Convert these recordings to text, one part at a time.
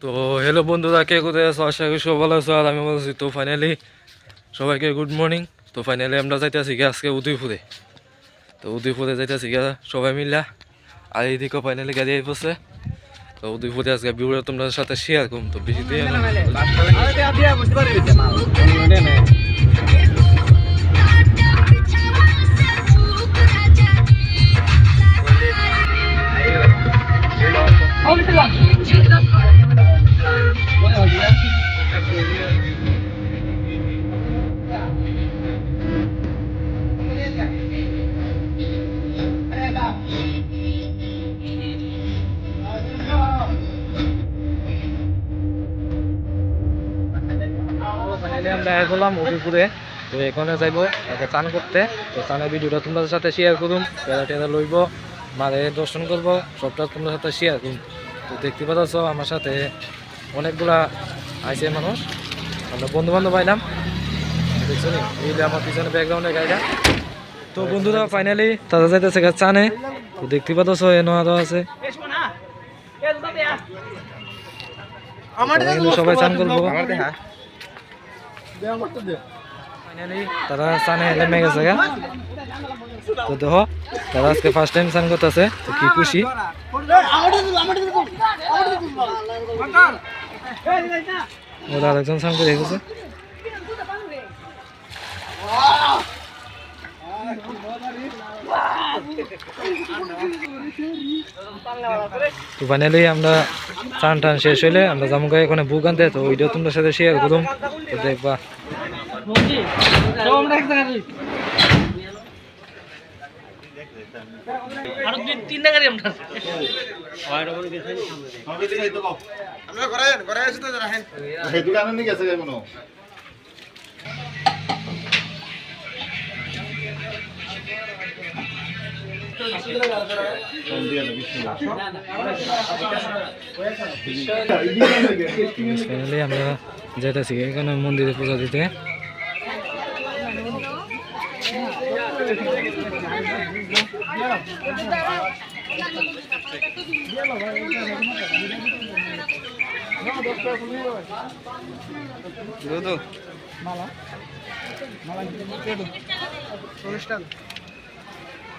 তো হ্যালো বন্ধুরা, কে কোথায় আছো? আশা করি সব ভালো আছো। আর আমি বলছি তো ফাইনালি সবাইকে গুড মর্নিং। তো ফাইনালি আমরা যাইতেছি গিয়ে আজকে উদয়পুরে। তো উদয়পুরে যাইতেছি গিয়া সবাই মিলা। আর এইদিকে ফাইনালি গাড়ি আই পড়ছে। তো উদয়পুরে আজকে ভিডিও তোমাদের সাথে শেয়ার করুন। তো বেশি দিয়ে আমরা বললাম উদয়পুরে। তো এখানে যাইব একটা চান করতে। তো চানের ভিডিওটা তোমাদের সাথে শেয়ার করুন। পেড়া টেড়া লইব, মারে দর্শন করবো, সবটা তোমাদের সাথে শেয়ার করুন। তো দেখতে পাচ্ছ আমার সাথে অনেকগুলা আইসে মানুষ, আমরা বন্ধু বান্ধব পাইলাম। দেখছো নি এই আমার পিছনে ব্যাকগ্রাউন্ডে গাড়িটা। তো বন্ধুরা ফাইনালি তারা যাইতেছে চানে। তো দেখতে পাচ্ছ এ নোয়া দেওয়া আছে, সবাই চান করবো। ফাইনালি তারা চানে নেমে গেছে। তো দেখো তারা আজকে ফার্স্ট টাইম চান করতেছে, তো কি খুশি। ওরা আরেকজন চান করে গেছে। তো ফাইনালি আমরা চান টান শেষ হইলে আমরা জামুকা এখানে বুক আনতে। তো ওইটাও তোমাদের সাথে শেয়ার করুন। তো দেখবা আমরা যেতেছি এখানে মন্দিরে পূজা দিতে।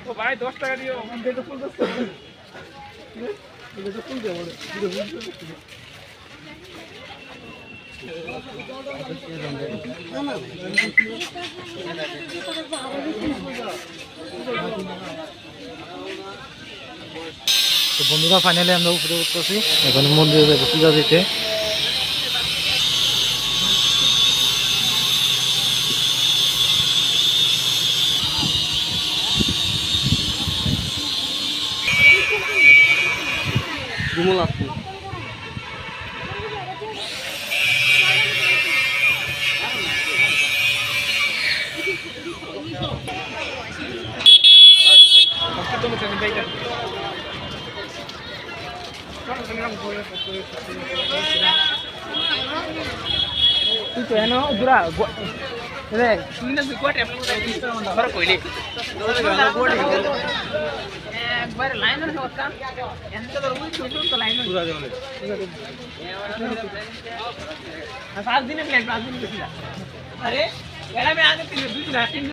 ও ভাই 10 টাকা দিও। তো বন্ধুরা ফাইনালি আমরা উপরে উঠতেছি, এখন মন্দিরে যাবো পূজা দিতে। তুই তো এনো দুরা রে তুই না তুই কোটে আমরা ধর কইলি একবার লাইন ধরে হচ্ছে এত তো রুই ছোট তো লাইন পুরো যাবে আর 5 দিনে প্ল্যান 5 দিন ছিল। আরে এরা আমি আগে 2 দিন